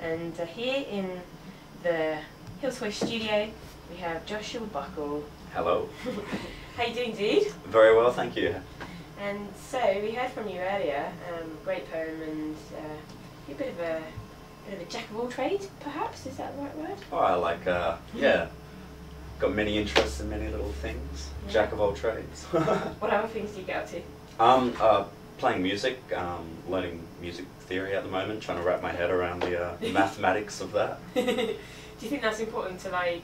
And here in the Hillsway studio, we have Joshua Buckle. Hello. How you doing, dude? Very well, thank you. And so we heard from you earlier. Great poem, and you're a bit of a jack of all trades, perhaps. Is that the right word? Oh, I like, yeah. Got many interests in many little things. Yeah. Jack of all trades. What other things do you get up to? Playing music, learning music theory at the moment, trying to wrap my head around the mathematics of that. Do you think that's important to, like,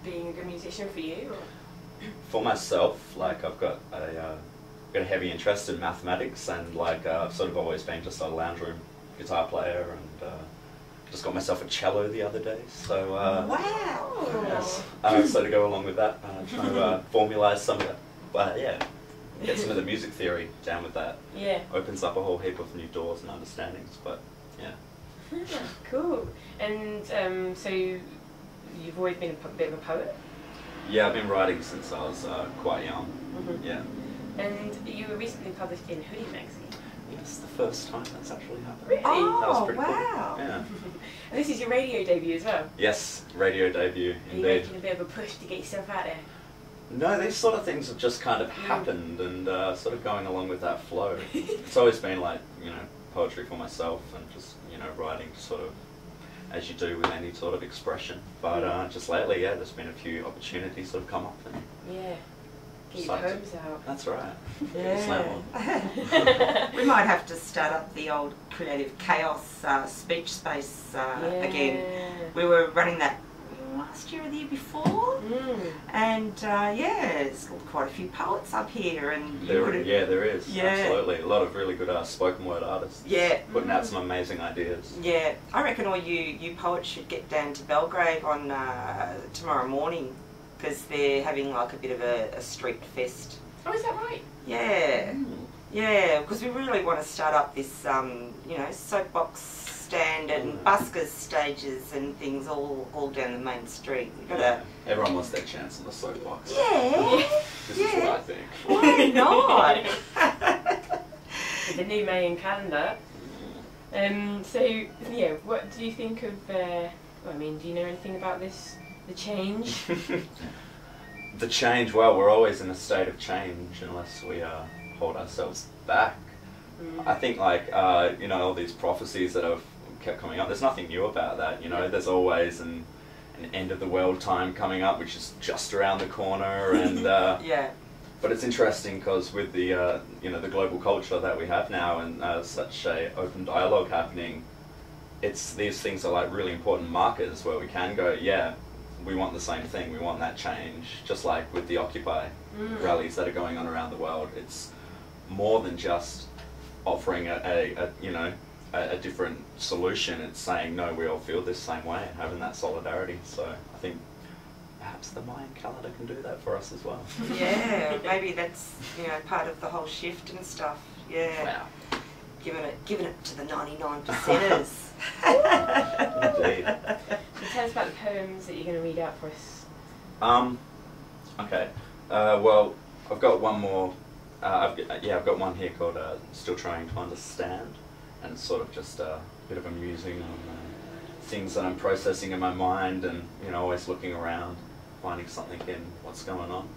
being a good musician for you? Or? For myself, like, I've got a heavy interest in mathematics, and like I've sort of always been just a lounge room guitar player, and just got myself a cello the other day. So wow! Yes. So to go along with that, trying to formulise some of it, but yeah. Get some of the music theory down with that. Yeah. Opens up a whole heap of new doors and understandings, but yeah. Cool. And so you've always been a bit of a poet? Yeah, I've been writing since I was quite young. Mm-hmm. Yeah. And you were recently published in Hoodie magazine? Yes, the first time that's actually happened. Really? That was pretty wow. Cool. Yeah. And this is your radio debut as well? Yes, radio debut, indeed. Are you making a bit of a push to get yourself out there? No, these sort of things have just kind of happened, and sort of going along with that flow. It's always been like, you know, poetry for myself, and just, you know, writing sort of as you do with any sort of expression. But just lately, yeah, there's been a few opportunities that have come up. And yeah. Get your poems out. That's right. Yeah. We might have to start up the old Creative Chaos speech space again. We were running that last year or the year before, and yeah, there's quite a few poets up here, and there is. Yeah. Absolutely, a lot of really good spoken word artists. Yeah, putting out some amazing ideas. Yeah, I reckon all you poets should get down to Belgrave on tomorrow morning, because they're having like a bit of a street fest. Oh, is that right? Yeah, yeah, because we really want to start up this you know, soapbox stand and buskers stages and things all down the main street. We've got everyone wants their chance in the soapbox. Yeah. This is what I think. Why not? With the new Mayan calendar. So yeah, what do you think of? I mean, do you know anything about this? The change. The change. Well, we're always in a state of change unless we hold ourselves back. I think, like, you know, all these prophecies that have kept coming up, there's nothing new about that, you know. There's always an end of the world time coming up, which is just around the corner, and yeah. But it's interesting because with the you know, the global culture that we have now, and such a open dialogue happening, it's these things are like really important markers where we can go, yeah, we want the same thing, we want that change, just like with the Occupy rallies that are going on around the world. It's more than just offering you know, a different solution. It's saying, no, we all feel this same way, and having that solidarity. So I think perhaps the Mayan calendar can do that for us as well. Yeah, maybe that's, you know, part of the whole shift and stuff. Yeah. Wow. Giving it to the 99%ers. Indeed. So tell us about the poems that you're going to read out for us. Okay. Well, I've got one more. I've got one here called "Still Trying to Understand," and it's sort of just a bit of a musing on things that I'm processing in my mind, and, you know, always looking around, finding something in what's going on.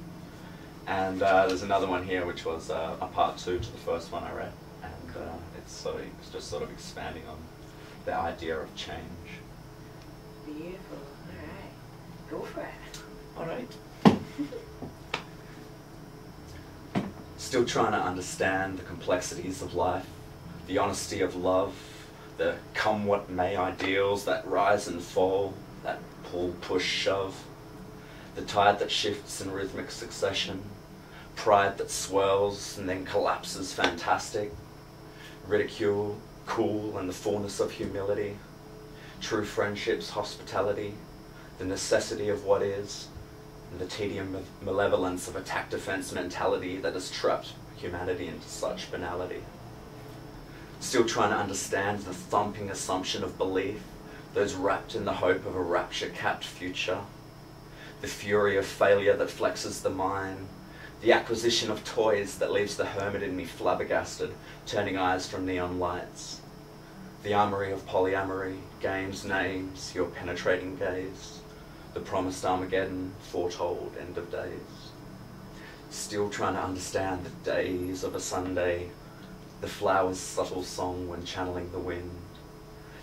And there's another one here which was a part 2 to the first one I read, and it's just sort of expanding on the idea of change. Beautiful. All right, go for it. All right. Still trying to understand the complexities of life, the honesty of love, the come what may ideals that rise and fall, that pull, push, shove, the tide that shifts in rhythmic succession, pride that swirls and then collapses fantastic, ridicule, cool, and the fullness of humility, true friendship's hospitality, the necessity of what is, and the tedium of malevolence of attack-defense mentality that has trapped humanity into such banality. Still trying to understand the thumping assumption of belief, those wrapped in the hope of a rapture-capped future, the fury of failure that flexes the mind, the acquisition of toys that leaves the hermit in me flabbergasted, turning eyes from neon lights, The armory of polyamory, games, names, your penetrating gaze, the promised Armageddon, foretold end of days. Still trying to understand the days of a Sunday, the flower's subtle song when channeling the wind,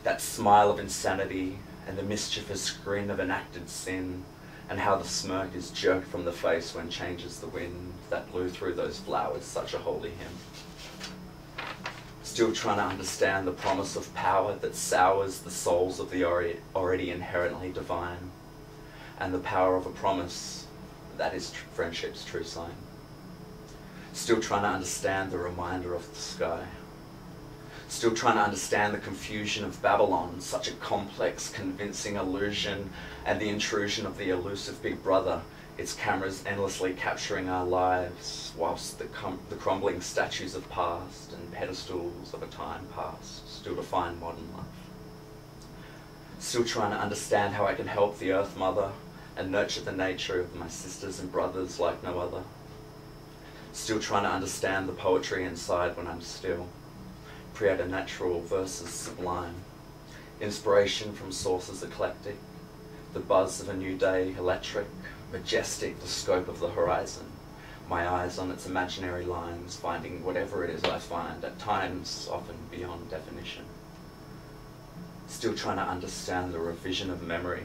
that smile of insanity and the mischievous grin of enacted sin, and how the smirk is jerked from the face when changes the wind that blew through those flowers such a holy hymn. Still trying to understand the promise of power that sours the souls of the already inherently divine, and the power of a promise that is friendship's true sign. Still trying to understand the reminder of the sky. Still trying to understand the confusion of Babylon, such a complex, convincing illusion, and the intrusion of the elusive Big Brother, its cameras endlessly capturing our lives, whilst the crumbling statues of past and pedestals of a time past still define modern life. Still trying to understand how I can help the Earth Mother and nurture the nature of my sisters and brothers like no other. Still trying to understand the poetry inside when I'm still. Create a natural versus sublime. Inspiration from sources eclectic. The buzz of a new day electric. Majestic the scope of the horizon. My eyes on its imaginary lines, finding whatever it is I find, at times often beyond definition. Still trying to understand the revision of memory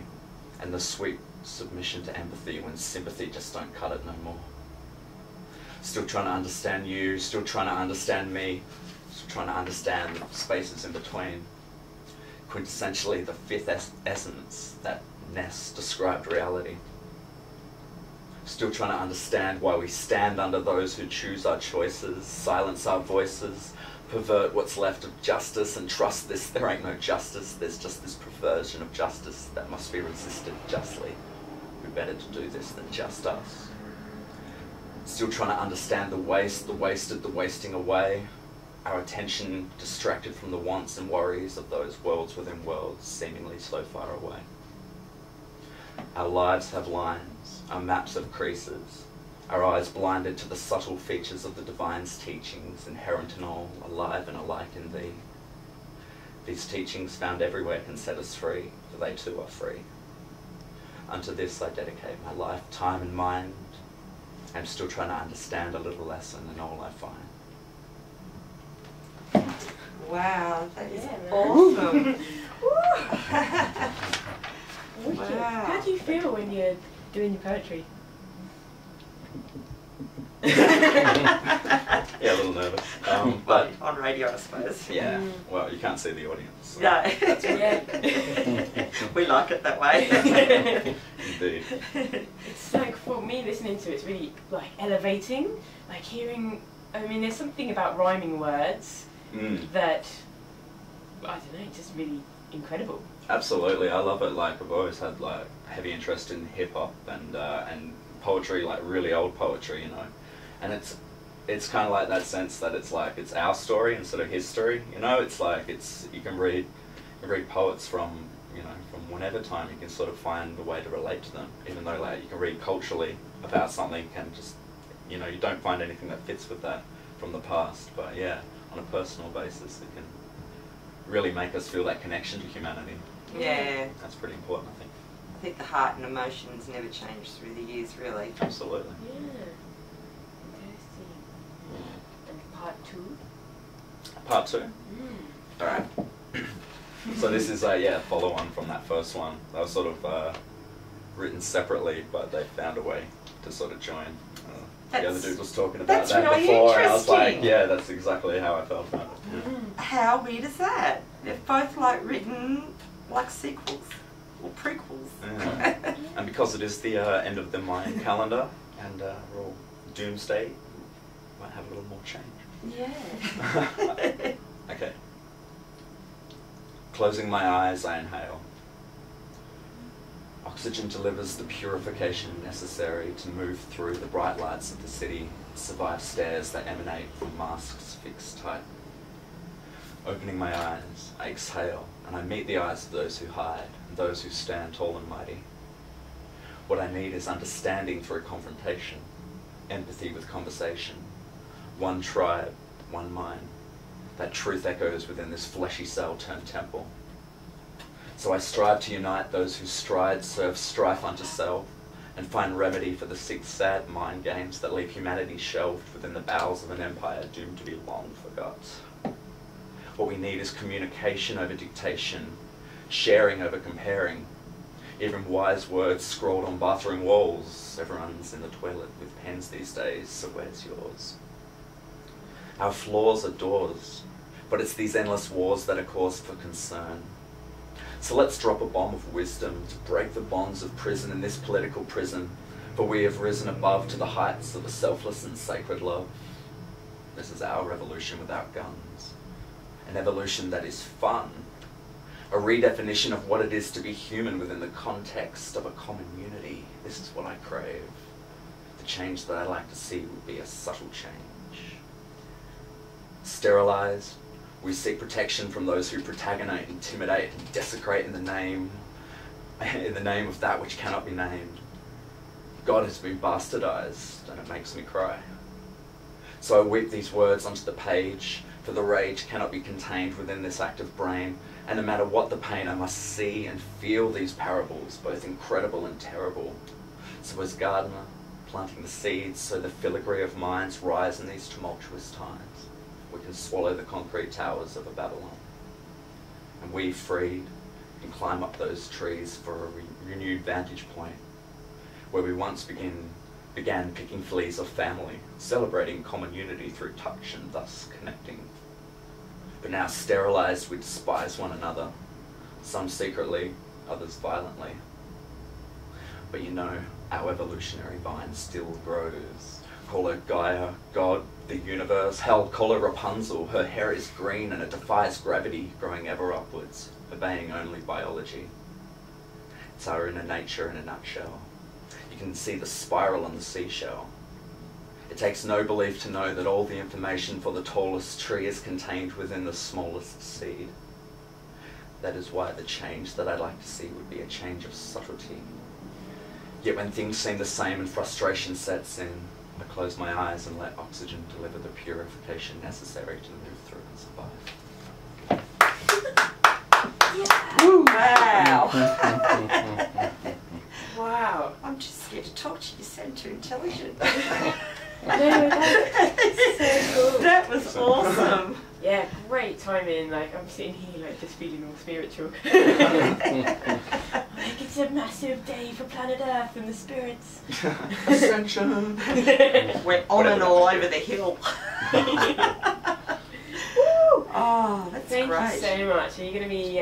and the sweet submission to empathy when sympathy just don't cut it no more. Still trying to understand you, still trying to understand me, still trying to understand the spaces in between. Quintessentially the fifth essence that Ness described reality. Still trying to understand why we stand under those who choose our choices, silence our voices, pervert what's left of justice, and trust this, there ain't no justice, there's just this perversion of justice that must be resisted justly. Who better to do this than just us? Still trying to understand the waste, the wasted, the wasting away, our attention distracted from the wants and worries of those worlds within worlds seemingly so far away. Our lives have lines, our maps have creases, our eyes blinded to the subtle features of the divine's teachings, inherent in all, alive and alike in thee. These teachings found everywhere can set us free, for they too are free. Unto this I dedicate my life, time and mind. I'm still trying to understand a little lesson in all I find. Wow, that is Yeah, awesome. Wicked. Wow. How do you feel when you're doing your poetry? Yeah, a little nervous. But on radio, I suppose. yeah, well, you can't see the audience. So No. Yeah. We like it that way. indeed. It's like, for me listening to it, it's really like elevating, like hearing, I mean there's something about rhyming words that, I don't know, it's just really incredible. Absolutely, I love it. Like, I've always had like heavy interest in hip hop and poetry, like really old poetry, you know. And it's kind of like that sense that it's like it's our story instead of his story, you know. It's like you can read poets from, you know, from whenever time. You can sort of find a way to relate to them, even though like you can read culturally about something and just, you know, you don't find anything that fits with that from the past. But yeah, on a personal basis, it can really make us feel that connection to humanity. Yeah. That's pretty important, I think. I think the heart and emotions never change through the years, really. Absolutely. Yeah. Interesting. And part two? Part two. All right. So this is a follow on from that first one. That was sort of written separately, but they found a way to sort of join. The other dude was talking about that really before, and I was like, interesting. yeah, that's exactly how I felt about it. Yeah. How weird is that? They're both like written like sequels or prequels. Yeah. And because it is the end of the Mayan calendar, and we're all doomsday, might have a little more change. Yeah. Okay. Closing my eyes, I inhale. Oxygen delivers the purification necessary to move through the bright lights of the city, survive stares that emanate from masks fixed tight. Opening my eyes, I exhale, and I meet the eyes of those who hide and those who stand tall and mighty. What I need is understanding through confrontation, empathy with conversation, one tribe, one mind. that truth echoes within this fleshy cell turned temple. So I strive to unite those whose strides serve strife unto self, and find remedy for the six sad mind games that leave humanity shelved within the bowels of an empire doomed to be long forgot. What we need is communication over dictation, sharing over comparing, even wise words scrawled on bathroom walls. Everyone's in the toilet with pens these days, so where's yours? Our flaws are doors, but it's these endless wars that are cause for concern. So let's drop a bomb of wisdom to break the bonds of prison in this political prison, for we have risen above to the heights of a selfless and sacred love. This is our revolution without guns, an evolution that is fun, a redefinition of what it is to be human within the context of a common unity. This is what I crave. The change that I like to see would be a subtle change. Sterilized, we seek protection from those who protagonate, intimidate, and desecrate in the name of that which cannot be named. God has been bastardized, and it makes me cry. So I weep these words onto the page, for the rage cannot be contained within this active brain, and no matter what the pain, I must see and feel these parables, both incredible and terrible. So as gardener, planting the seeds so the filigree of minds rise in these tumultuous times, we can swallow the concrete towers of a Babylon. And we, freed, can climb up those trees for a renewed vantage point, where we once began picking fleas of family, celebrating common unity through touch and thus connecting. But now sterilized, we despise one another, some secretly, others violently. But you know, our evolutionary vine still grows. Call her Gaia, God, the universe. Hell, call her Rapunzel. Her hair is green and it defies gravity, growing ever upwards, obeying only biology. It's our inner nature in a nutshell. You can see the spiral on the seashell. It takes no belief to know that all the information for the tallest tree is contained within the smallest seed. That is why the change that I'd like to see would be a change of subtlety. Yet when things seem the same and frustration sets in, I close my eyes and let oxygen deliver the purification necessary to move through and survive. Yeah. Woo, wow. Wow. I'm just scared to talk to you. You sound too intelligent. No, that's so cool. That was awesome. Yeah, great timing. Like, I'm sitting here like just feeling all spiritual. Like, it's a massive day for planet Earth and the spirits. Ascension. We're on and all over the hill. Oh, that's Thank great. you so much. Are you going to be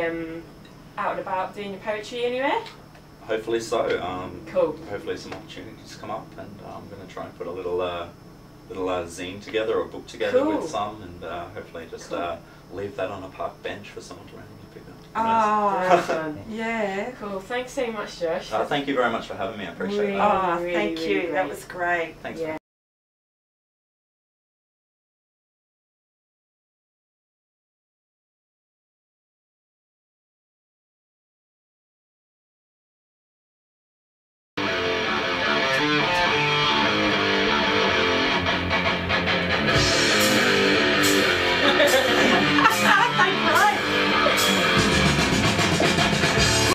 out and about doing your poetry anywhere? Hopefully so. Cool. Hopefully some opportunities come up, and I'm going to try and put a little zine together, or book together Cool. with some, and hopefully just leave that on a park bench for someone to randomly pick up. Oh, Fun. yeah. Cool. Thanks so much, Josh. Thank you very much for having me. I appreciate Really, that. Oh, really, thank really you. That great. was great. Thanks. Yeah.